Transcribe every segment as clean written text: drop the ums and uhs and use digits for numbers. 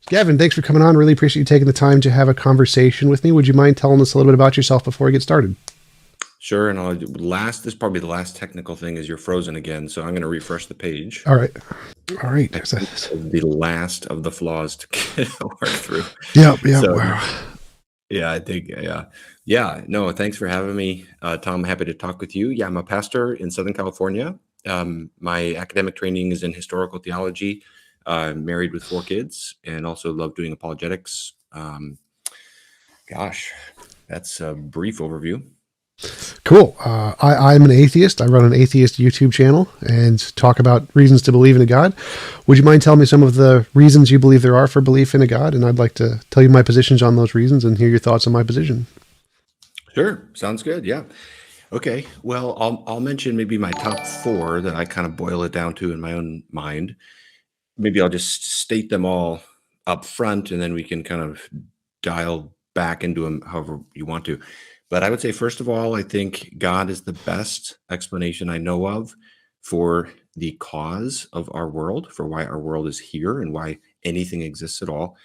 Gavin, thanks for coming on. Really appreciate you taking the time to have a conversation with me. Would you mind telling us a little bit about yourself before we get started? Sure, and this is probably the last technical thing is you're frozen again, so I'm going to refresh the page. All right. All right. I think that was the last of the flaws to work through. Yep. Yep. So Wow. yeah, I think yeah. No, thanks for having me, Tom. Happy to talk with you. Yeah, I'm a pastor in Southern California. My academic training is in historical theology. I'm married with 4 kids, and also love doing apologetics. Gosh, that's a brief overview. Cool. I'm an atheist. I run an atheist YouTube channel and talk about reasons to believe in a God. Would you mind telling me some of the reasons you believe there are for belief in a God? And I'd like to tell you my positions on those reasons and hear your thoughts on my position. Sure, sounds good. Yeah. Okay. Well, I'll mention maybe my top 4 that I kind of boil it down to in my own mind. Maybe I'll just state them all up front, and then we can kind of dial back into them however you want to. But I would say, first of all, I think God is the best explanation I know of for the cause of our world, for why our world is here and why anything exists at all.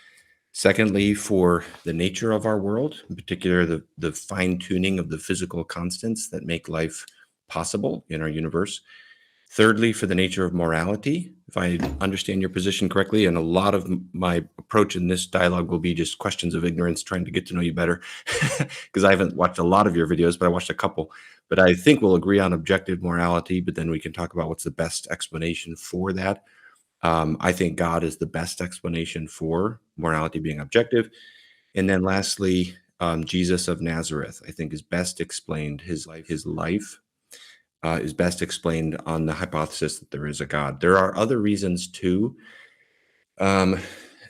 Secondly, for the nature of our world, in particular, the fine tuning of the physical constants that make life possible in our universe. Thirdly, for the nature of morality, if I understand your position correctly, and a lot of my approach in this dialogue will be just questions of ignorance, trying to get to know you better, because I haven't watched a lot of your videos, but I watched a couple. But I think we'll agree on objective morality, but then we can talk about what's the best explanation for that. I think God is the best explanation for morality being objective. And then lastly, Jesus of Nazareth, I think is best explained, his life is best explained on the hypothesis that there is a God. There are other reasons too. Um,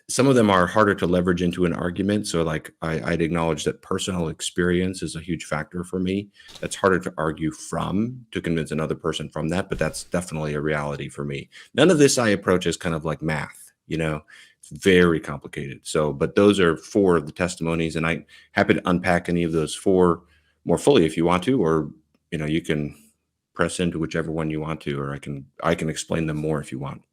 some of them are harder to leverage into an argument. So, like, I'd acknowledge that personal experience is a huge factor for me. That's harder to argue from to convince another person from that, but that's definitely a reality for me. None of this I approach as kind of like math, it's very complicated. So, but those are 4 of the testimonies, and I'm happy to unpack any of those 4 more fully if you want to, or you can press into whichever one you want to, or I can explain them more if you want.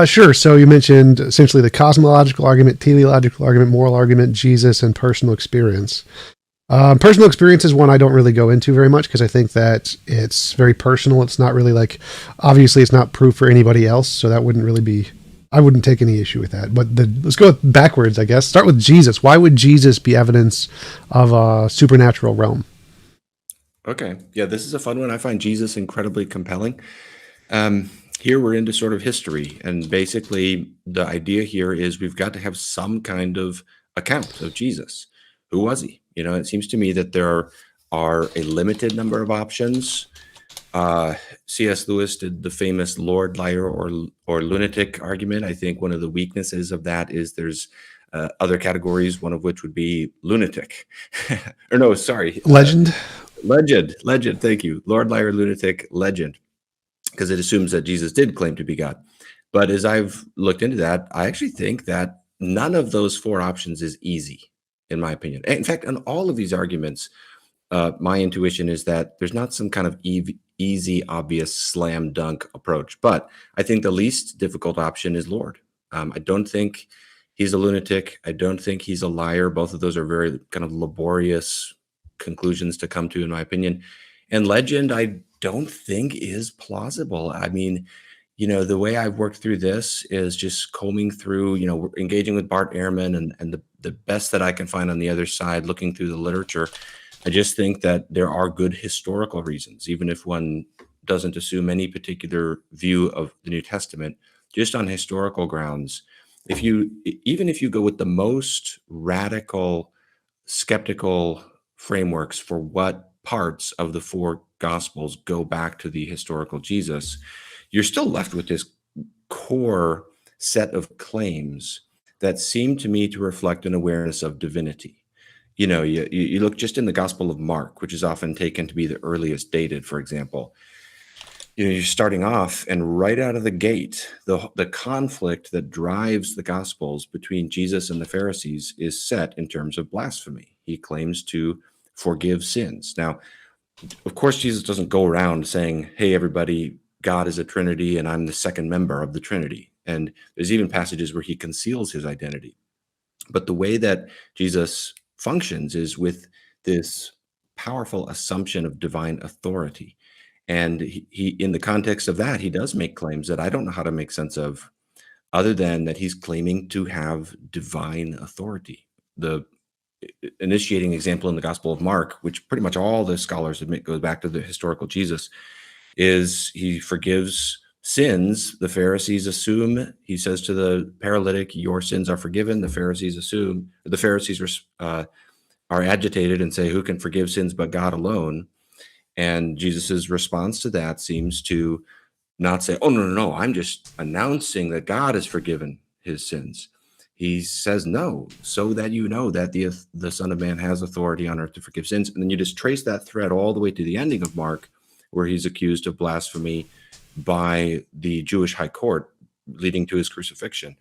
Sure. So you mentioned essentially the cosmological argument, teleological argument, moral argument, Jesus, and personal experience. Personal experience is one I don't really go into very much because I think that it's very personal. It's not really like, obviously, it's not proof for anybody else. So that wouldn't really be, I wouldn't take any issue with that. But let's go backwards, I guess. Start with Jesus. Why would Jesus be evidence of a supernatural realm? Okay. Yeah, this is a fun one. I find Jesus incredibly compelling. Here we're into sort of history, and basically the idea here is we've got to have some kind of account of Jesus. Who was he? It seems to me that there are a limited number of options. C.S. Lewis did the famous Lord, liar, or lunatic argument. I think one of the weaknesses of that is there's other categories, one of which would be lunatic. Or no, sorry. Legend? Legend. Thank you. Lord, liar, lunatic, legend. Because it assumes that Jesus did claim to be God. But as I've looked into that, I actually think that none of those 4 options is easy, in my opinion. In fact, on all of these arguments, my intuition is that there's not some kind of easy, obvious slam dunk approach. But I think the least difficult option is Lord. I don't think he's a lunatic. I don't think he's a liar. Both of those are very kind of laborious conclusions to come to, in my opinion. And legend, I don't think is plausible. I mean, the way I've worked through this is just combing through, engaging with Bart Ehrman and the best that I can find on the other side, looking through the literature. I just think that there are good historical reasons, even if one doesn't assume any particular view of the New Testament, just on historical grounds. Even if you go with the most radical, skeptical frameworks for what parts of the 4 gospels go back to the historical Jesus, you're still left with this core set of claims that seem to me to reflect an awareness of divinity. You look just in the Gospel of Mark, which is often taken to be the earliest dated, for example. You're starting off, and right out of the gate, the conflict that drives the Gospels between Jesus and the Pharisees is set in terms of blasphemy. He claims to forgive sins. Now, of course, Jesus doesn't go around saying, hey, everybody, God is a Trinity, and I'm the second member of the Trinity. And there's even passages where he conceals his identity. But the way that Jesus functions is with this powerful assumption of divine authority. And he in the context of that, he does make claims that I don't know how to make sense of, other than that he's claiming to have divine authority. The initiating example in the Gospel of Mark, which pretty much all the scholars admit goes back to the historical Jesus, is he forgives sins. The Pharisees assume, he says to the paralytic, your sins are forgiven. The Pharisees are agitated and say, who can forgive sins but God alone? And Jesus's response to that seems to not say, oh, no, no, no, I'm just announcing that God has forgiven his sins. He says, no, so that you know that the Son of Man has authority on earth to forgive sins. And then you just trace that thread all the way to the ending of Mark, where he's accused of blasphemy by the Jewish high court, leading to his crucifixion.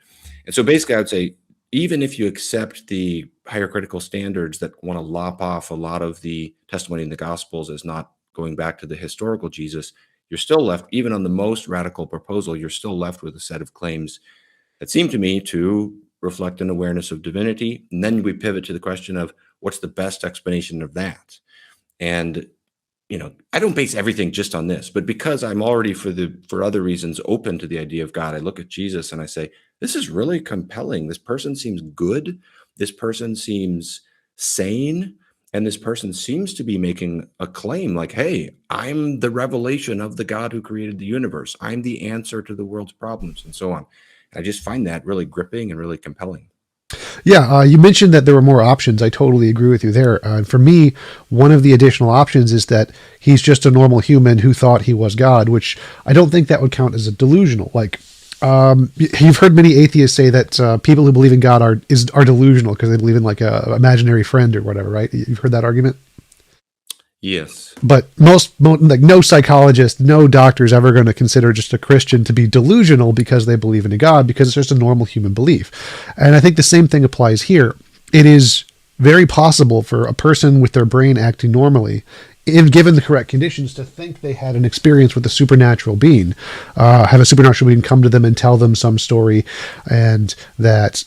And so basically, I would say, even if you accept the higher critical standards that want to lop off a lot of the testimony in the Gospels as not going back to the historical Jesus, you're still left, even on the most radical proposal, you're still left with a set of claims that seem to me to reflect an awareness of divinity. And then we pivot to the question of what's the best explanation of that? And I don't base everything just on this, but because I'm already for other reasons open to the idea of God, I look at Jesus and I say, this is really compelling. This person seems good. This person seems sane. And this person seems to be making a claim like, hey, I'm the revelation of the God who created the universe. I'm the answer to the world's problems, and so on. I just find that really gripping and really compelling. Yeah, you mentioned that there were more options. I totally agree with you there. For me, one of the additional options is that he's just a normal human who thought he was God, which I don't think that would count as a delusional. Like, you've heard many atheists say that people who believe in God are delusional because they believe in like a imaginary friend or whatever, right? You've heard that argument? Yes. But like no psychologist, no doctor is ever going to consider just a Christian to be delusional because they believe in a God, because it's just a normal human belief. And I think the same thing applies here. It is very possible for a person with their brain acting normally, if given the correct conditions, to think they had an experience with a supernatural being, have a supernatural being come to them and tell them some story, and that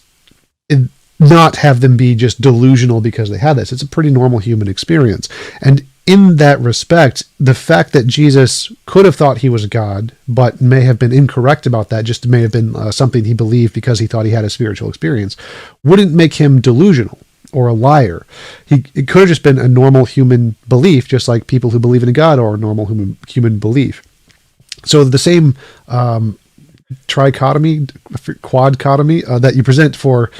not have them be just delusional because they had this. It's a pretty normal human experience. And in that respect, the fact that Jesus could have thought he was God, but may have been incorrect about that, just may have been something he believed because he thought he had a spiritual experience, wouldn't make him delusional or a liar. It could have just been a normal human belief, just like people who believe in a God are a normal human belief. So the same trichotomy, quadcotomy that you present for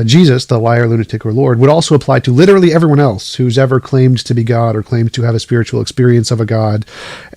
Jesus, the liar, lunatic, or Lord, would also apply to literally everyone else who's ever claimed to be God or claimed to have a spiritual experience of a God.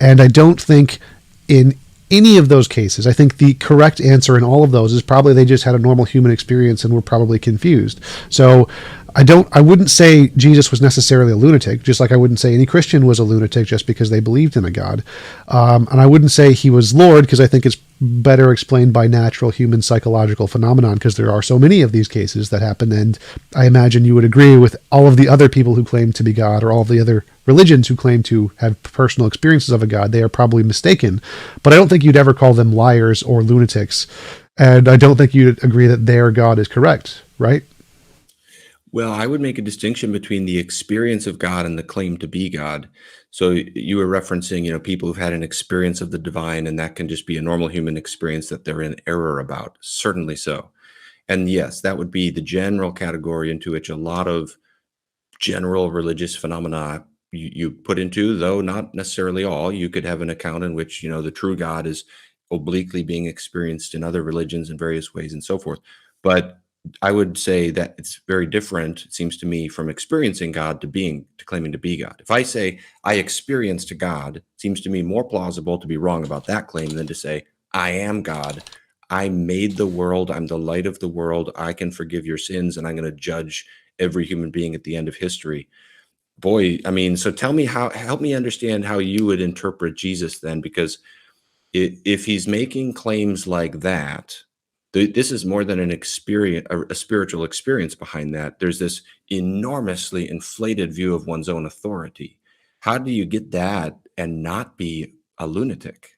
And I don't think in any of those cases, I think the correct answer in all of those is probably they just had a normal human experience and were probably confused. So I wouldn't say Jesus was necessarily a lunatic, just like I wouldn't say any Christian was a lunatic just because they believed in a God. And I wouldn't say he was Lord, because I think it's better explained by natural human psychological phenomenon, because there are so many of these cases that happen. And I imagine you would agree with all of the other people who claim to be God, or all of the other religions who claim to have personal experiences of a God. They are probably mistaken, but I don't think you'd ever call them liars or lunatics. And I don't think you'd agree that their God is correct, right? Well, I would make a distinction between the experience of God and the claim to be God. So you were referencing, people who've had an experience of the divine, and that can just be a normal human experience that they're in error about. Certainly so. And yes, that would be the general category into which a lot of general religious phenomena you put into, though not necessarily all. You could have an account in which, the true God is obliquely being experienced in other religions in various ways and so forth. But I would say that it's very different, it seems to me, from experiencing God to claiming to be God. If I say I experienced God, it seems to me more plausible to be wrong about that claim than to say I am God. I made the world. I'm the light of the world. I can forgive your sins, and I'm going to judge every human being at the end of history. Boy, I mean, so help me understand how you would interpret Jesus then, because if he's making claims like that, this is more than an experience, a spiritual experience behind that. There's this enormously inflated view of one's own authority. How do you get that and not be a lunatic?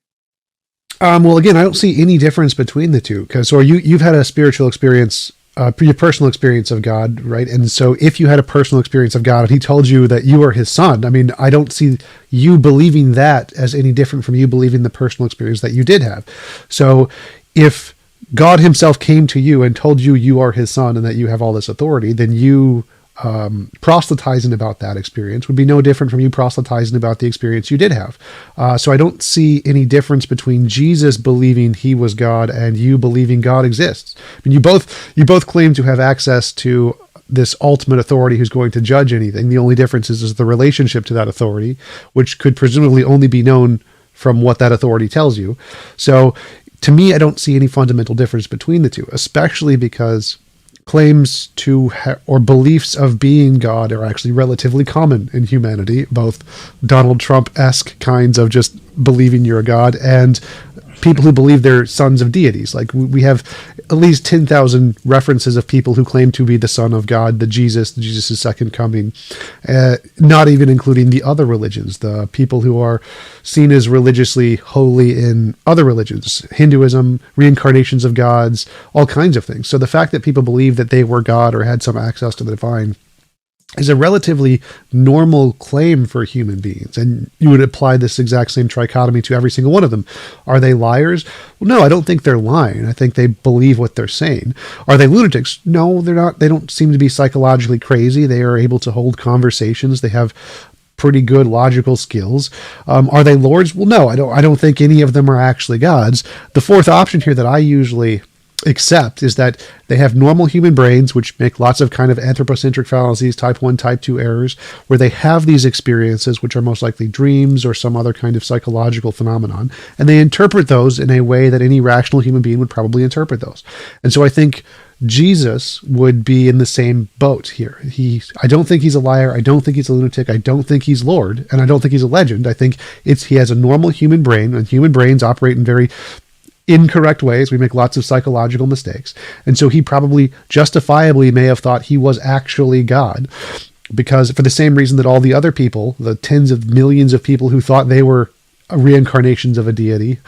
Well, again, I don't see any difference between the two because, or you've had a spiritual experience, your personal experience of God, right? And so, if you had a personal experience of God and He told you that you are His son, I mean, I don't see you believing that as any different from you believing the personal experience that you did have. So, if God Himself came to you and told you you are His son and that you have all this authority, then you proselytizing about that experience would be no different from you proselytizing about the experience you did have. So I don't see any difference between Jesus believing He was God and you believing God exists. I mean, you both claim to have access to this ultimate authority who's going to judge anything. The only difference is the relationship to that authority, which could presumably only be known from what that authority tells you. So to me, I don't see any fundamental difference between the two, especially because claims to or beliefs of being God are actually relatively common in humanity, both Donald Trump-esque kinds of just believing you're a God and people who believe they're sons of deities. Like we have at least 10,000 references of people who claim to be the son of God, Jesus' second coming, not even including the other religions, the people who are seen as religiously holy in other religions, Hinduism, reincarnations of gods, all kinds of things. So the fact that people believe that they were God or had some access to the divine is a relatively normal claim for human beings. And you would apply this exact same trichotomy to every single one of them. Are they liars? Well, no, I don't think they're lying. I think they believe what they're saying. Are they lunatics? No, they're not. They don't seem to be psychologically crazy. They are able to hold conversations. They have pretty good logical skills. Are they lords? Well, no, I don't think any of them are actually gods. The fourth option here that I usually accept is that they have normal human brains, which make lots of kind of anthropocentric fallacies, type 1, type 2 errors, where they have these experiences, which are most likely dreams or some other kind of psychological phenomenon, and they interpret those in a way that any rational human being would probably interpret those. And so I think Jesus would be in the same boat here. I don't think he's a liar. I don't think he's a lunatic. I don't think he's Lord, and I don't think he's a legend. I think he has a normal human brain, and human brains operate in very incorrect ways. We make lots of psychological mistakes. And so he probably justifiably may have thought he was actually God, because for the same reason that all the other people, the tens of millions of people who thought they were reincarnations of a deity,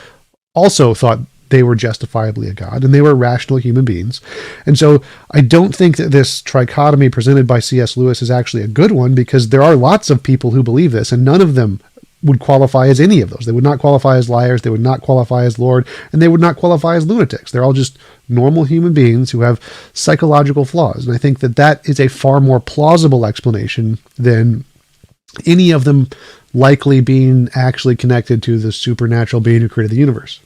also thought they were justifiably a god, and they were rational human beings. And so I don't think that this trichotomy presented by C.S. Lewis is actually a good one, because there are lots of people who believe this, and none of them would qualify as any of those. They would not qualify as liars, they would not qualify as Lord, and they would not qualify as lunatics. They're all just normal human beings who have psychological flaws. And I think that that is a far more plausible explanation than any of them likely being actually connected to the supernatural being who created the universe.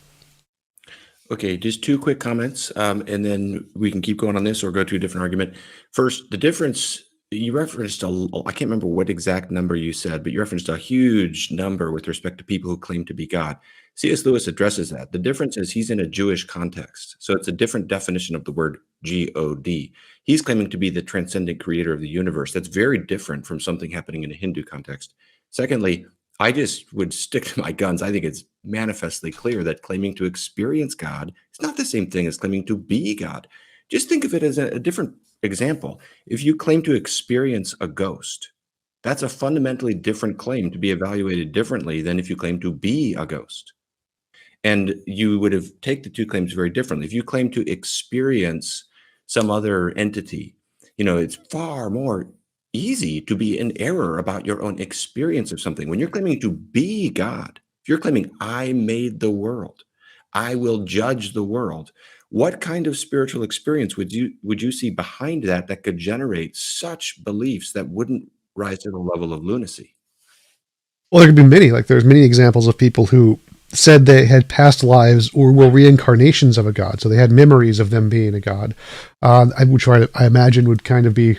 Okay, just two quick comments, and then we can keep going on this or go to a different argument. First, the difference, you referenced I can't remember what exact number you said, but you referenced a huge number with respect to people who claim to be God. C.S. Lewis addresses that. The difference is he's in a Jewish context, so it's a different definition of the word G-O-D. He's claiming to be the transcendent creator of the universe. That's very different from something happening in a Hindu context. Secondly, I just would stick to my guns. I think it's manifestly clear that claiming to experience God is not the same thing as claiming to be God. Just think of it as a different example. If you claim to experience a ghost, that's a fundamentally different claim to be evaluated differently than if you claim to be a ghost. And you would have take the two claims very differently. If you claim to experience some other entity, it's far more easy to be in error about your own experience of something. When you're claiming to be God, if you're claiming, I made the world, I will judge the world, what kind of spiritual experience would you see behind that could generate such beliefs that wouldn't rise to the level of lunacy? Well, there could be many. Like there's many examples of people who said they had past lives or were reincarnations of a god. So they had memories of them being a god, which I imagine would kind of be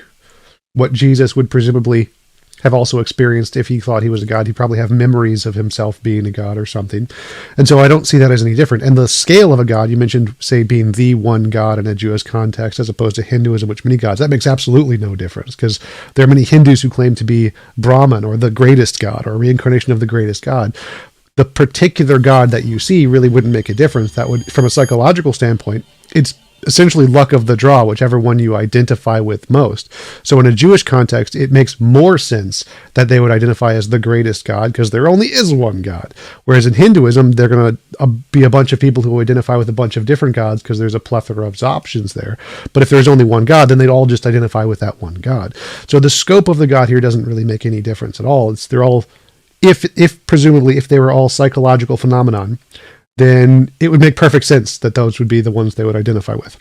what Jesus would presumably have also experienced if he thought he was a god. He'd probably have memories of himself being a god or something. And so I don't see that as any different. And the scale of a god, you mentioned, say, being the one god in a Jewish context as opposed to Hinduism, which many gods, that makes absolutely no difference, because there are many Hindus who claim to be Brahman or the greatest god or a reincarnation of the greatest god. The particular god that you see really wouldn't make a difference. That would, from a psychological standpoint, it's essentially luck of the draw, whichever one you identify with most. So in a Jewish context, it makes more sense that they would identify as the greatest God because there only is one God. Whereas in Hinduism, they're going to be a bunch of people who identify with a bunch of different gods because there's a plethora of options there. But if there's only one God, then they'd all just identify with that one God. So the scope of the God here doesn't really make any difference at all. They're all, if presumably, if they were all psychological phenomenon, then it would make perfect sense that those would be the ones they would identify with.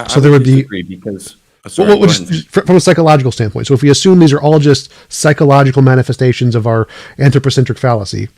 So there would be because from a psychological standpoint. So if we assume these are all just psychological manifestations of our anthropocentric fallacy,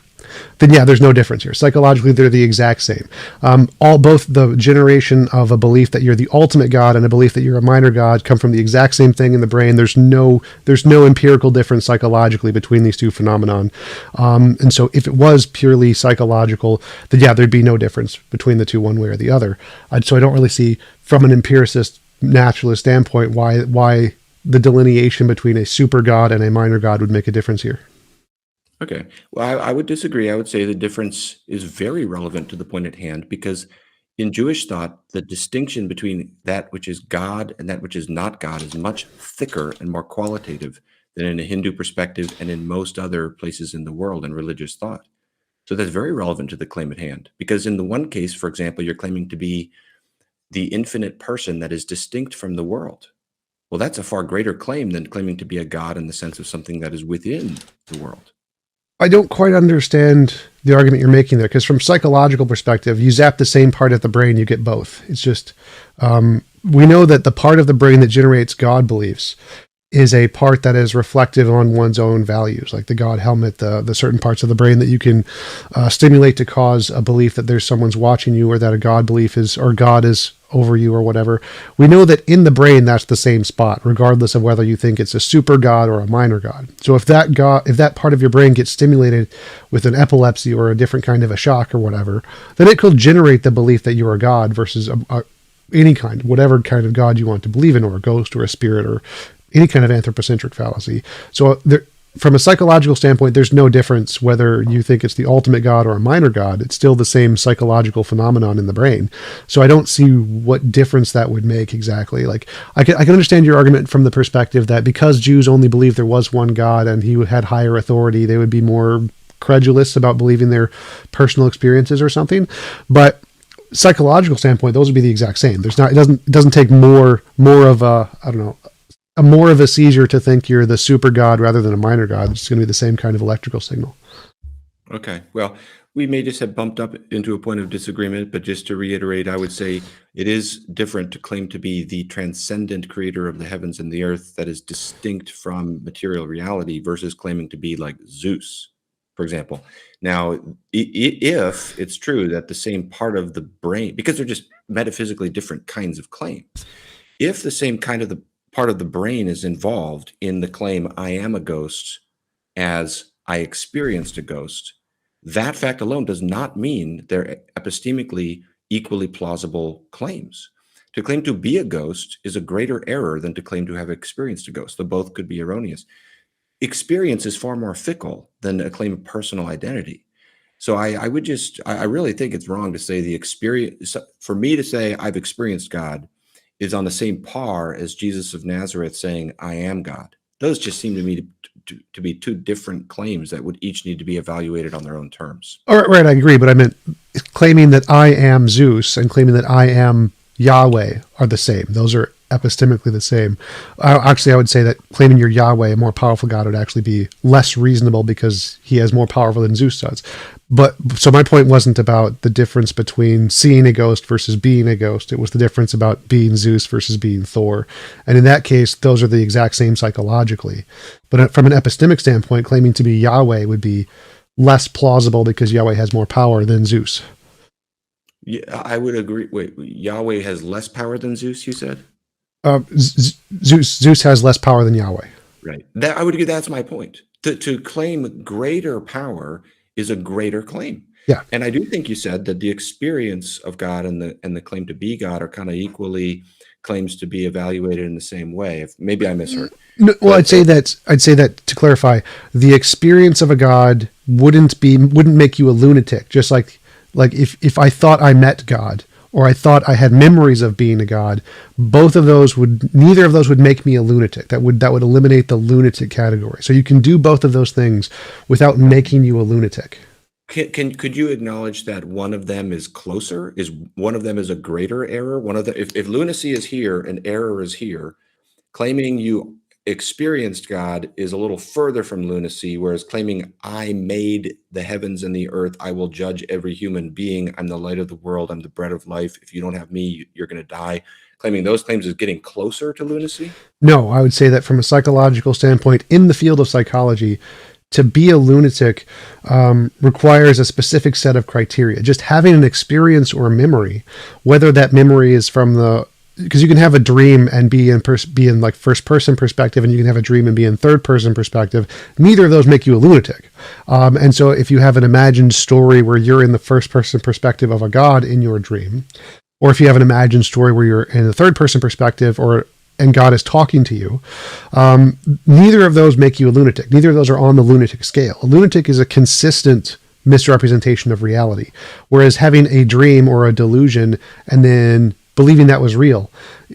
then yeah, there's no difference here. Psychologically, they're the exact same. Both the generation of a belief that you're the ultimate God and a belief that you're a minor God come from the exact same thing in the brain. There's no empirical difference psychologically between these two phenomenon. And so if it was purely psychological, then yeah, there'd be no difference between the two one way or the other. So I don't really see from an empiricist naturalist standpoint why the delineation between a super God and a minor God would make a difference here. Okay. Well, I would disagree. I would say the difference is very relevant to the point at hand because in Jewish thought, the distinction between that which is God and that which is not God is much thicker and more qualitative than in a Hindu perspective and in most other places in the world in religious thought. So that's very relevant to the claim at hand because in the one case, for example, you're claiming to be the infinite person that is distinct from the world. Well, that's a far greater claim than claiming to be a God in the sense of something that is within the world. I don't quite understand the argument you're making there, because from psychological perspective, you zap the same part of the brain, you get both. It's just, we know that the part of the brain that generates God beliefs is a part that is reflective on one's own values, like the God helmet, the certain parts of the brain that you can stimulate to cause a belief that there's someone's watching you or that a God belief is, or God is over you or whatever. We know that in the brain, that's the same spot, regardless of whether you think it's a super God or a minor God. So if that part of your brain gets stimulated with an epilepsy or a different kind of a shock or whatever, then it could generate the belief that you're a God versus any kind, whatever kind of God you want to believe in, or a ghost or a spirit or any kind of anthropocentric fallacy. So from a psychological standpoint, there's no difference whether you think it's the ultimate God or a minor God. It's still the same psychological phenomenon in the brain. So I don't see what difference that would make exactly. Like I can understand your argument from the perspective that because Jews only believed there was one God and he had higher authority, they would be more credulous about believing their personal experiences or something. But psychological standpoint, those would be the exact same. It doesn't take more of a, I don't know, more of a seizure to think you're the super God rather than a minor God. It's going to be the same kind of electrical signal. Okay. Well, we may just have bumped up into a point of disagreement, but just to reiterate, I would say it is different to claim to be the transcendent creator of the heavens and the earth that is distinct from material reality versus claiming to be like Zeus, for example. Now, if it's true that the same part of the brain, because they're just metaphysically different kinds of claim, if the same kind of the part of the brain is involved in the claim I am a ghost as I experienced a ghost, that fact alone does not mean they're epistemically equally plausible claims. To claim to be a ghost is a greater error than to claim to have experienced a ghost. Though both could be erroneous. Experience is far more fickle than a claim of personal identity. So I really think it's wrong to say the experience, for me to say I've experienced God is on the same par as Jesus of Nazareth saying, I am God. Those just seem to me to be two different claims that would each need to be evaluated on their own terms. All right, right, I agree, but I meant claiming that I am Zeus and claiming that I am Yahweh are the same. Those are epistemically the same. Actually, I would say that claiming you're Yahweh, a more powerful God, would actually be less reasonable because he is more powerful than Zeus does. But so my point wasn't about the difference between seeing a ghost versus being a ghost. It was the difference about being Zeus versus being Thor. And in that case, those are the exact same psychologically. But from an epistemic standpoint, claiming to be Yahweh would be less plausible because Yahweh has more power than Zeus. Yeah, I would agree. Wait, Yahweh has less power than Zeus, you said? Zeus has less power than Yahweh. Right. I would agree. That's my point. To claim greater power is a greater claim. Yeah. And I do think you said that the experience of God and the claim to be God are kind of equally claims to be evaluated in the same way. If maybe I misheard. No, well, I'd say that to clarify, the experience of a God wouldn't make you a lunatic. Just like if I thought I met God, or I thought I had memories of being a god, neither of those would make me a lunatic. That would eliminate the lunatic category. So you can do both of those things without making you a lunatic. Could you acknowledge that one of them is closer? Is one of them is a greater error? If lunacy is here and error is here, claiming you experienced God is a little further from lunacy, whereas claiming I made the heavens and the earth, I will judge every human being, I'm the light of the world, I'm the bread of life, if you don't have me, you're going to die. Claiming those claims is getting closer to lunacy? No, I would say that from a psychological standpoint, in the field of psychology, to be a lunatic requires a specific set of criteria. Just having an experience or a memory, whether that memory is from because you can have a dream and be in like first person perspective, and you can have a dream and be in third person perspective. Neither of those make you a lunatic. And so if you have an imagined story where you're in the first person perspective of a god in your dream, or if you have an imagined story where you're in the third person perspective and God is talking to you, neither of those make you a lunatic. Neither of those are on the lunatic scale. A lunatic is a consistent misrepresentation of reality, whereas having a dream or a delusion and then believing that was real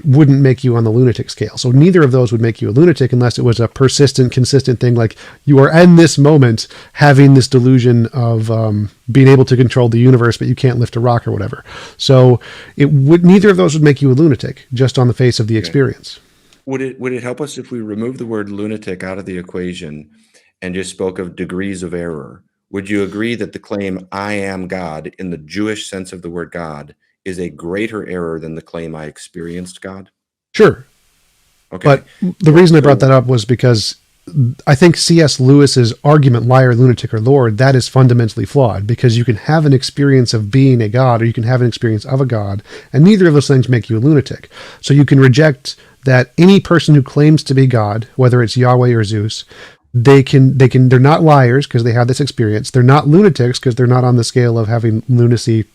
wouldn't make you on the lunatic scale. So neither of those would make you a lunatic unless it was a persistent, consistent thing, like you are in this moment having this delusion of being able to control the universe, but you can't lift a rock or whatever. So neither of those would make you a lunatic just on the face of the experience. Would it help us if we remove the word lunatic out of the equation and just spoke of degrees of error? Would you agree that the claim I am God in the Jewish sense of the word God is a greater error than the claim I experienced God? Sure. Okay. But the reason I brought that up was because I think C.S. Lewis's argument, liar, lunatic, or Lord, that is fundamentally flawed, because you can have an experience of being a god, or you can have an experience of a god, and neither of those things make you a lunatic. So you can reject that any person who claims to be God, whether it's Yahweh or Zeus, they're not liars because they have this experience. They're not lunatics because they're not on the scale of having lunacy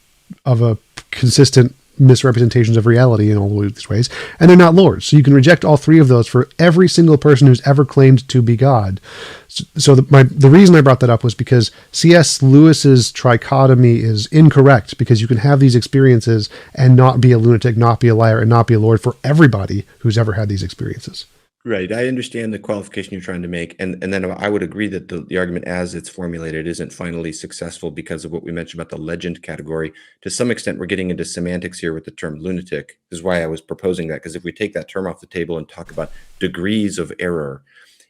of a consistent misrepresentations of reality in all these ways, and they're not lords. So you can reject all three of those for every single person who's ever claimed to be God. So the reason I brought that up was because C.S. Lewis's trichotomy is incorrect, because you can have these experiences and not be a lunatic, not be a liar, and not be a lord for everybody who's ever had these experiences. Right. I understand the qualification you're trying to make. And then I would agree that the argument as it's formulated isn't finally successful because of what we mentioned about the legend category. To some extent, we're getting into semantics here with the term lunatic. This is why I was proposing that, because if we take that term off the table and talk about degrees of error,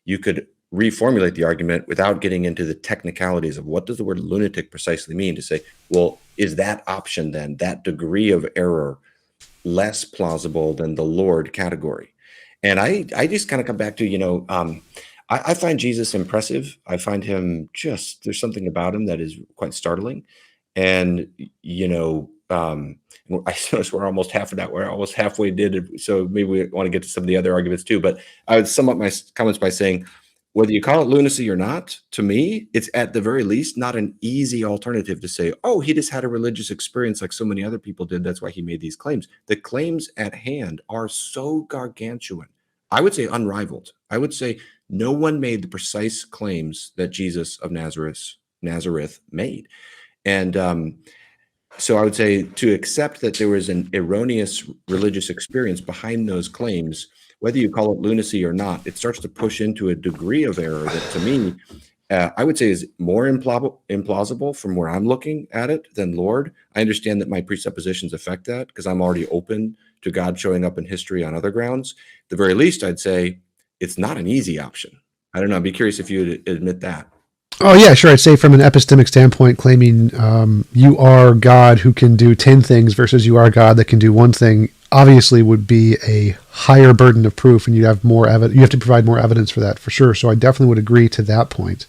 you could reformulate the argument without getting into the technicalities of what does the word lunatic precisely mean, to say, well, is that option then, that degree of error, less plausible than the Lord category? And I just kind of come back to, I find Jesus impressive. I find him there's something about him that is quite startling. And, I notice we're almost halfway did. So maybe we want to get to some of the other arguments too. But I would sum up my comments by saying, whether you call it lunacy or not, to me, it's at the very least not an easy alternative to say, oh, he just had a religious experience like so many other people did. That's why he made these claims. The claims at hand are so gargantuan. I would say unrivaled. I would say no one made the precise claims that Jesus of Nazareth made. And so I would say to accept that there was an erroneous religious experience behind those claims, whether you call it lunacy or not, it starts to push into a degree of error that, to me, I would say is more implausible from where I'm looking at it than Lord. I understand that my presuppositions affect that because I'm already open to God showing up in history on other grounds. At the very least, I'd say it's not an easy option. I don't know. I'd be curious if you would admit that. Oh, yeah, sure. I'd say from an epistemic standpoint, claiming you are God who can do 10 things versus you are God that can do one thing obviously would be a higher burden of proof, and you'd have more evidence. You have to provide more evidence for that, for sure. So I definitely would agree to that point.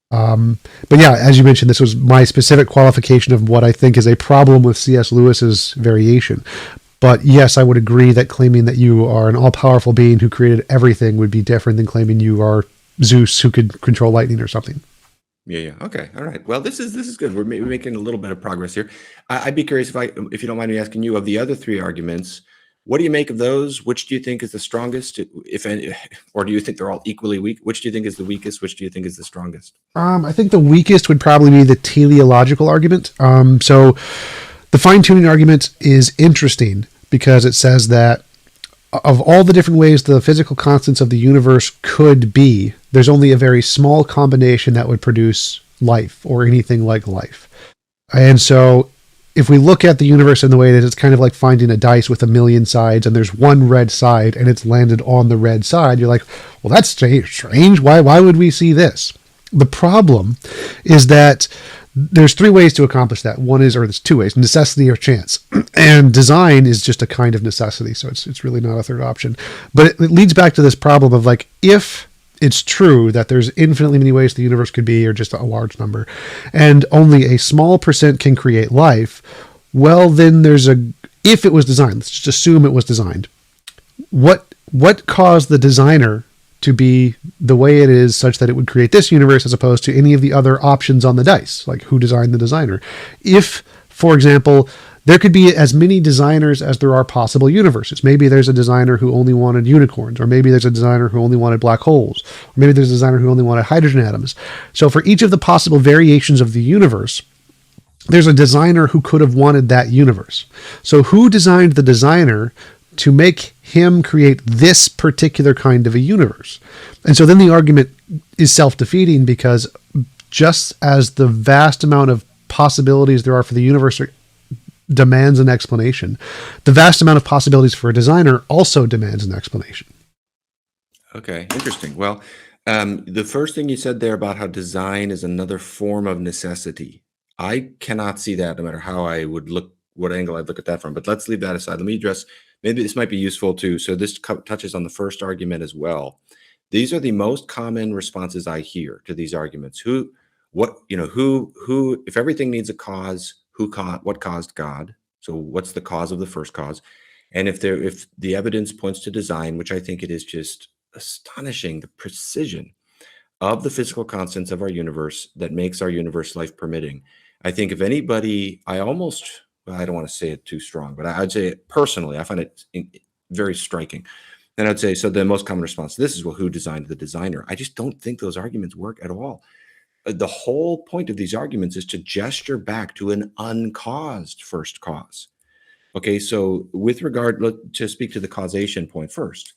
But yeah, as you mentioned, this was my specific qualification of what I think is a problem with C.S. Lewis's variation. But yes, I would agree that claiming that you are an all-powerful being who created everything would be different than claiming you are Zeus who could control lightning or something. Yeah. Okay. All right. Well, this is good. We're making a little bit of progress here. I'd be curious if you don't mind me asking you, of the other three arguments, what do you make of those? Which do you think is the strongest, if any, or do you think they're all equally weak? Which do you think is the weakest? Which do you think is the strongest? I think the weakest would probably be the teleological argument. So the The fine-tuning argument is interesting because it says that of all the different ways the physical constants of the universe could be, there's only a very small combination that would produce life or anything like life. And so if we look at the universe in the way that it's kind of like finding a dice with a million sides and there's one red side and it's landed on the red side, you're like, well, that's strange. Why would we see this? The problem is that there's three ways to accomplish that. There's two ways: necessity or chance. And design is just a kind of necessity, so it's really not a third option. But it leads back to this problem of like, if it's true that there's infinitely many ways the universe could be, or just a large number, and only a small percent can create life, well, then if it was designed, let's just assume it was designed. What caused the designer to be the way it is such that it would create this universe as opposed to any of the other options on the dice? Like, who designed the designer? If, for example, there could be as many designers as there are possible universes. Maybe there's a designer who only wanted unicorns, or maybe there's a designer who only wanted black holes, or maybe there's a designer who only wanted hydrogen atoms. So for each of the possible variations of the universe, there's a designer who could have wanted that universe. So who designed the designer to make him create this particular kind of a universe? And so then the argument is self-defeating, because just as the vast amount of possibilities there are for the universe demands an explanation, the vast amount of possibilities for a designer also demands an explanation. Okay, interesting. Well, the first thing you said there about how design is another form of necessity, I cannot see that no matter how I would look, what angle I'd look at that from. But let's leave that aside. Let me address, maybe this might be useful too. So this touches on the first argument as well. These are the most common responses I hear to these arguments. If everything needs a cause, what caused God? So what's the cause of the first cause? And if the evidence points to design, which I think it is just astonishing, the precision of the physical constants of our universe that makes our universe life permitting. I think if anybody, I don't want to say it too strong, but I'd say personally, I find it very striking. And I'd say, so the most common response to this is, well, who designed the designer? I just don't think those arguments work at all. The whole point of these arguments is to gesture back to an uncaused first cause. Okay, so with regard to speak to the causation point first,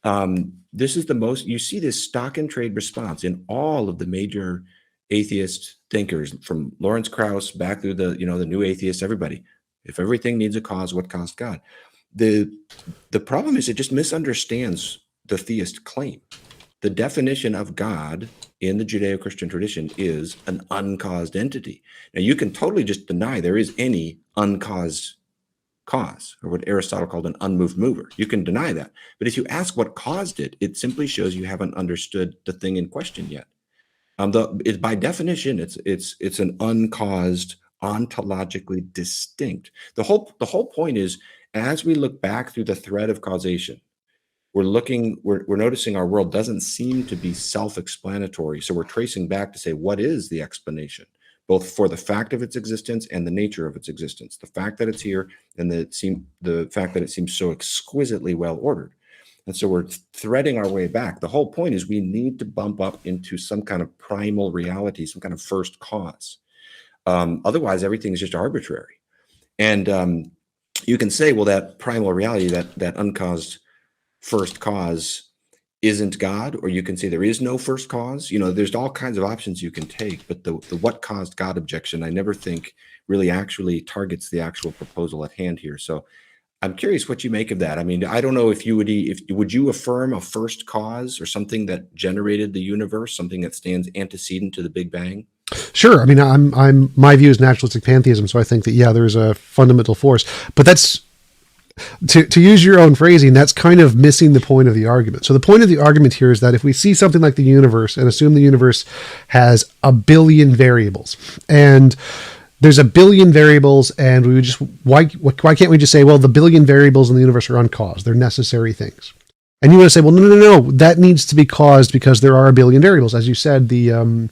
this is the most, you see this stock and trade response in all of the major atheist thinkers, from Lawrence Krauss back through the new atheists, everybody. If everything needs a cause, what caused God? The problem is it just misunderstands the theist claim. The definition of God in the Judeo-Christian tradition is an uncaused entity. Now, you can totally just deny there is any uncaused cause, or what Aristotle called an unmoved mover. You can deny that. But if you ask what caused it, it simply shows you haven't understood the thing in question yet. By definition, it's an uncaused, ontologically distinct. The whole point is, as we look back through the thread of causation, we're noticing our world doesn't seem to be self-explanatory. So we're tracing back to say, what is the explanation, both for the fact of its existence and the nature of its existence, the fact that it's here and the fact that it seems so exquisitely well ordered. And so we're threading our way back. The whole point is we need to bump up into some kind of primal reality, some kind of first cause. Otherwise, everything is just arbitrary. And you can say, well, that primal reality, that uncaused first cause isn't God, or you can say there is no first cause. There's all kinds of options you can take, but the what caused God objection, I never think really actually targets the actual proposal at hand here. So I'm curious what you make of that. I mean, I don't know if you would you affirm a first cause or something that generated the universe, something that stands antecedent to the Big Bang? Sure. I mean, my view is naturalistic pantheism, so I think that there's a fundamental force, but that's, to use your own phrasing, that's kind of missing the point of the argument. So the point of the argument here is that if we see something like the universe and assume the universe has a billion variables, and there's a billion variables, and we would just, why can't we just say, well, the billion variables in the universe are uncaused, they're necessary things? And you would say, well, no, that needs to be caused because there are a billion variables. As you said, the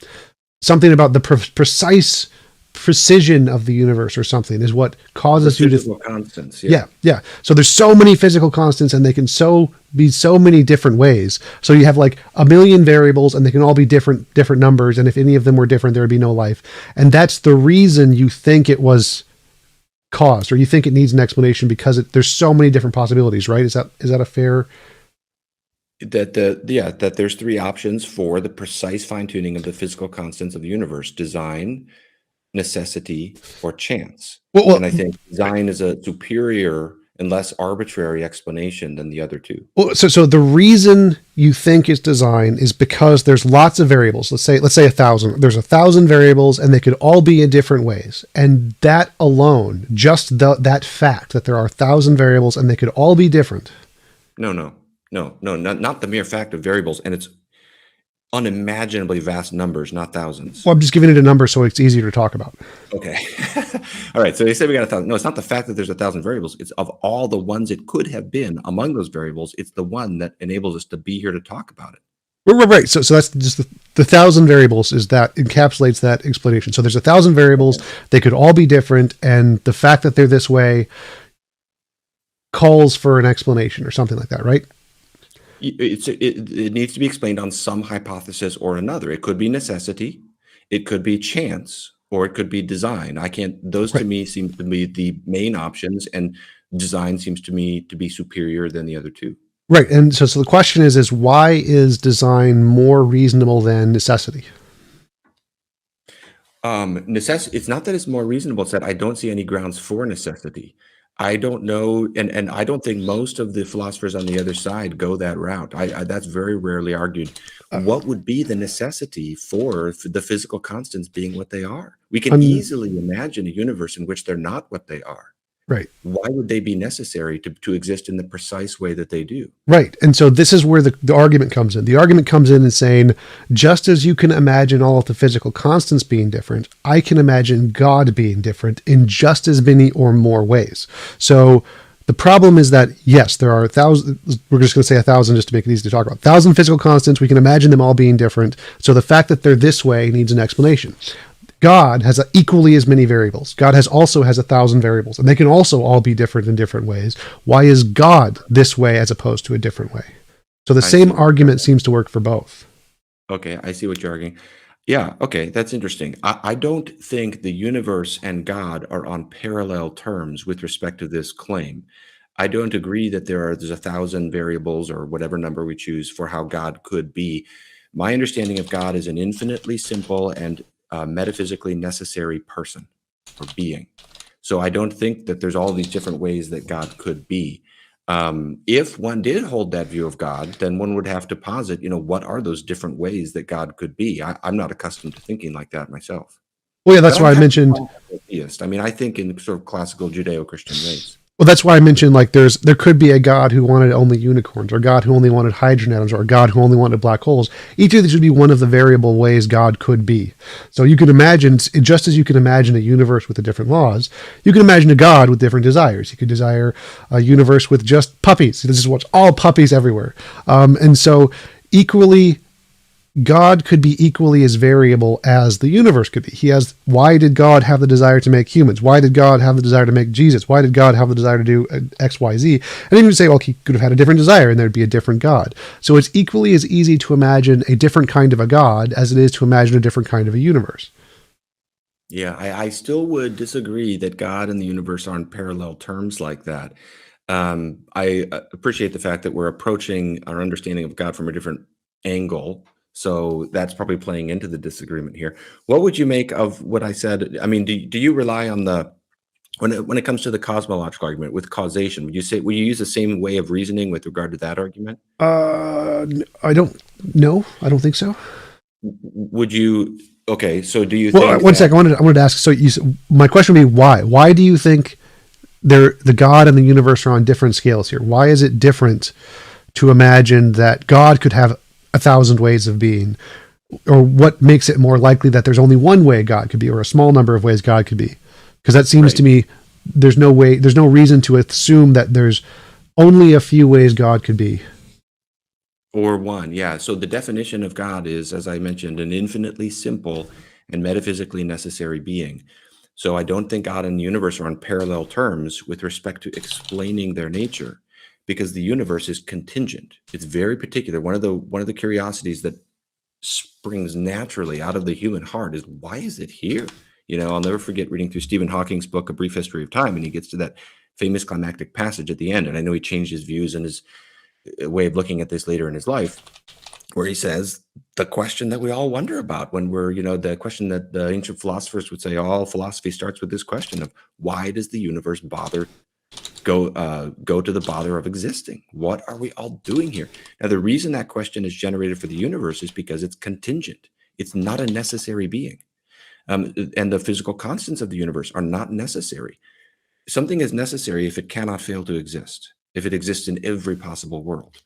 something about the precise precision of the universe or something is what causes you to constants. Yeah. So there's so many physical constants, and they can be so many different ways. So you have like a million variables, and they can all be different numbers. And if any of them were different, there would be no life. And that's the reason you think it was caused, or you think it needs an explanation because there's so many different possibilities, right? Is that a fair? That there's three options for the precise fine-tuning of the physical constants of the universe: design, necessity, or chance. Well, And I think design is a superior and less arbitrary explanation than the other two. so the reason you think it's design is because there's lots of variables. Let's say 1,000. There's 1,000 variables, and they could all be in different ways. And that alone, just that fact that there are 1,000 variables and they could all be different. No, not the mere fact of variables, and it's unimaginably vast numbers, not thousands. Well, I'm just giving it a number so it's easier to talk about. Okay. All right. So they say we got 1,000. No, it's not the fact that there's 1,000 variables. It's of all the ones it could have been among those variables, it's the one that enables us to be here to talk about it. Right. So that's just the 1,000 variables is that encapsulates that explanation. So there's 1,000 variables. They could all be different. And the fact that they're this way calls for an explanation or something like that, right? It needs to be explained on some hypothesis or another. It could be necessity, it could be chance, or it could be design. Those to me seem to be the main options, and design seems to me to be superior than the other two. Right. And so the question is why is design more reasonable than necessity? It's not that it's more reasonable. It's that I don't see any grounds for necessity. I don't know, and I don't think most of the philosophers on the other side go that route. That's very rarely argued. What would be the necessity for the physical constants being what they are? We can easily imagine a universe in which they're not what they are. Right. Why would they be necessary to exist in the precise way that they do? Right. And so this is where the argument comes in. The argument comes in and saying, just as you can imagine all of the physical constants being different, I can imagine God being different in just as many or more ways. So the problem is that, yes, there are 1,000, we're just going to say 1,000 just to make it easy to talk about. 1,000 physical constants, we can imagine them all being different. So the fact that they're this way needs an explanation. God has equally as many variables. God also has 1,000 variables, and they can also all be different in different ways. Why is God this way as opposed to a different way? So the same argument seems to work for both. Okay, I see what you're arguing. Yeah, okay, that's interesting. I don't think the universe and God are on parallel terms with respect to this claim. I don't agree that there's 1,000 variables or whatever number we choose for how God could be. My understanding of God is an infinitely simple and metaphysically necessary person or being. So I don't think that there's all these different ways that God could be. If one did hold that view of God, then one would have to posit, what are those different ways that God could be? I'm not accustomed to thinking like that myself. Well, yeah, that's why I mentioned atheist. I mean, I think in sort of classical Judeo-Christian ways. Well, that's why I mentioned there could be a God who wanted only unicorns, or a God who only wanted hydrogen atoms, or a God who only wanted black holes. Each of these would be one of the variable ways God could be. So you can imagine, just as you can imagine a universe with the different laws, you can imagine a God with different desires. You could desire a universe with just puppies. This is what's all puppies everywhere. And so equally, God could be equally as variable as the universe could be. Why did God have the desire to make humans? Why did God have the desire to make Jesus? Why did God have the desire to do X, Y, Z? And then you would say, well, he could have had a different desire and there'd be a different God. So it's equally as easy to imagine a different kind of a God as it is to imagine a different kind of a universe. Yeah, I still would disagree that God and the universe are on parallel terms like that. I appreciate the fact that we're approaching our understanding of God from a different angle. So that's probably playing into the disagreement here. What would you make of what I said? I mean, do you rely on when it comes to the cosmological argument with causation? Would you use the same way of reasoning with regard to that argument? I don't know. I don't think so. Would you? Okay, so do you? Well, think one second. I wanted to ask. So my question would be why? Why do you think the God and the universe are on different scales here? Why is it different to imagine that God could have 1,000 ways of being, or what makes it more likely that there's only one way God could be, or a small number of ways God could be? Because that seems to me there's no reason to assume that there's only a few ways God could be. Or one, yeah. So the definition of God is, as I mentioned, an infinitely simple and metaphysically necessary being. So I don't think God and the universe are on parallel terms with respect to explaining their nature, because the universe is contingent. It's very particular. One of the curiosities that springs naturally out of the human heart is, why is it here? I'll never forget reading through Stephen Hawking's book, A Brief History of Time, and he gets to that famous climactic passage at the end. And I know he changed his views and his way of looking at this later in his life, where he says the question that we all wonder about when we're, the question that the ancient philosophers would say, all philosophy starts with this question of why does the universe go to the bother of existing? What are we all doing here? Now, the reason that question is generated for the universe is because it's contingent. It's not a necessary being. And the physical constants of the universe are not necessary. Something is necessary if it cannot fail to exist, if it exists in every possible world.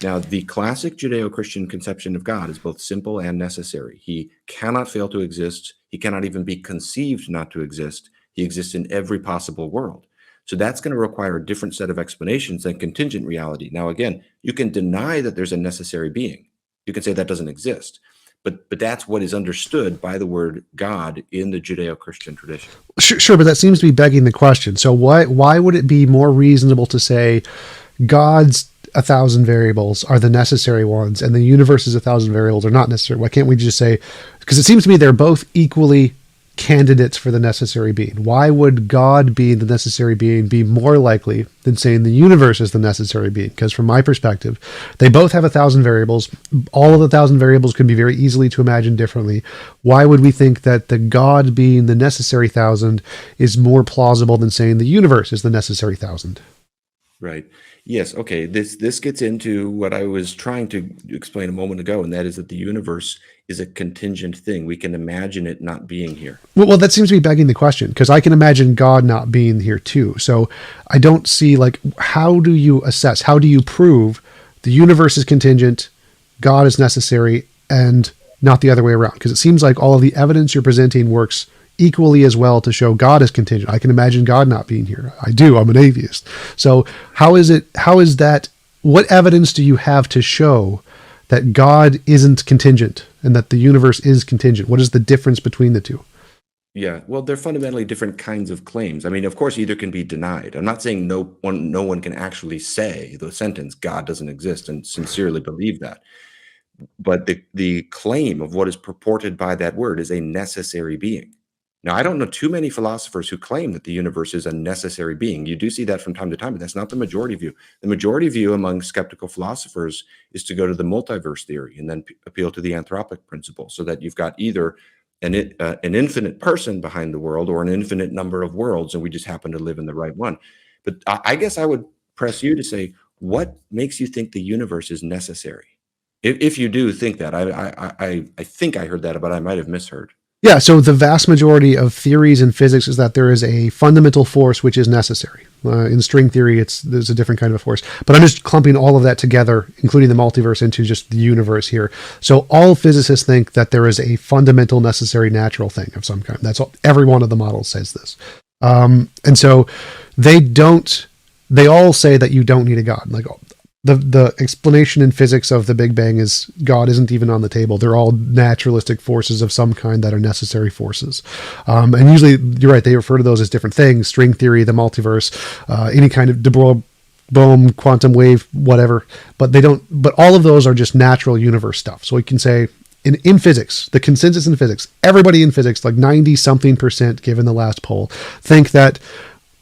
Now, the classic Judeo-Christian conception of God is both simple and necessary. He cannot fail to exist. He cannot even be conceived not to exist. He exists in every possible world. So that's going to require a different set of explanations than contingent reality. Now, again, you can deny that there's a necessary being. You can say that doesn't exist. But that's what is understood by the word God in the Judeo-Christian tradition. Sure, but that seems to be begging the question. So why would it be more reasonable to say God's 1,000 variables are the necessary ones and the universe's 1,000 variables are not necessary? Why can't we just say, because it seems to me they're both equally candidates for the necessary being. Why would God being the necessary being be more likely than saying the universe is the necessary being? Because from my perspective, they both have 1,000 variables. All of the 1,000 variables can be very easily to imagine differently. Why would we think that the God being the necessary 1,000 is more plausible than saying the universe is the necessary 1,000? Right. Yes. Okay. This gets into what I was trying to explain a moment ago, and that is that the universe is a contingent thing. We can imagine it not being here. Well, that seems to be begging the question, because I can imagine God not being here too. So I don't see, how do you assess, how do you prove the universe is contingent, God is necessary, and not the other way around? Because it seems like all of the evidence you're presenting works equally as well to show God is contingent. I can imagine God not being here. I do. I'm an atheist. So how is that? What evidence do you have to show that God isn't contingent and that the universe is contingent? What is the difference between the two? Yeah, well, they're fundamentally different kinds of claims. I mean, of course, either can be denied. I'm not saying no one can actually say the sentence "God doesn't exist" and sincerely believe that. But the claim of what is purported by that word is a necessary being. Now, I don't know too many philosophers who claim that the universe is a necessary being. You do see that from time to time, but that's not the majority view. The majority view among skeptical philosophers is to go to the multiverse theory and then appeal to the anthropic principle, so that you've got either an infinite person behind the world or an infinite number of worlds, and we just happen to live in the right one. But I guess I would press you to say, what makes you think the universe is necessary? If you do think that, I think I heard that, but I might have misheard. Yeah, so the vast majority of theories in physics is that there is a fundamental force which is necessary. In string theory, there's a different kind of a force. But I'm just clumping all of that together, including the multiverse, into just the universe here. So all physicists think that there is a fundamental necessary natural thing of some kind. That's all, every one of the models says this. And so they all say that you don't need a God. Like the explanation in physics of the Big Bang is God isn't even on the table. They're all naturalistic forces of some kind that are necessary forces. And usually, you're right, they refer to those as different things: string theory, the multiverse, any kind of de Broglie, quantum wave, whatever. But they don't. But all of those are just natural universe stuff. So we can say in physics, the consensus in physics, everybody in physics, like 90-something%, given the last poll, think that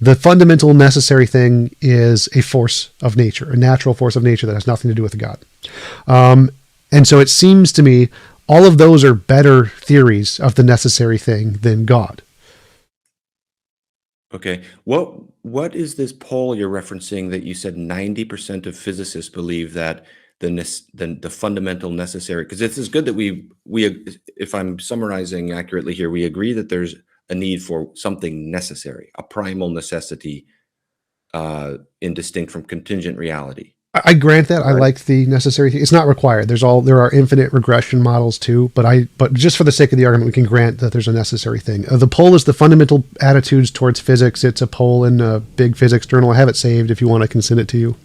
the fundamental necessary thing is a force of nature, a natural force of nature that has nothing to do with God. And so it seems to me all of those are better theories of the necessary thing than God. Okay. What is this poll you're referencing that you said 90% of physicists believe that the fundamental necessary? Because it's good that we, if I'm summarizing accurately here, we agree that there's a need for something necessary, a primal necessity, in distinct from contingent reality. I grant that. Right. I like the necessary thing. It's not required. There are infinite regression models too, but just for the sake of the argument, we can grant that there's a necessary thing. The poll is the fundamental attitudes towards physics. It's a poll in a big physics journal. I have it saved if you want, I can send it to you.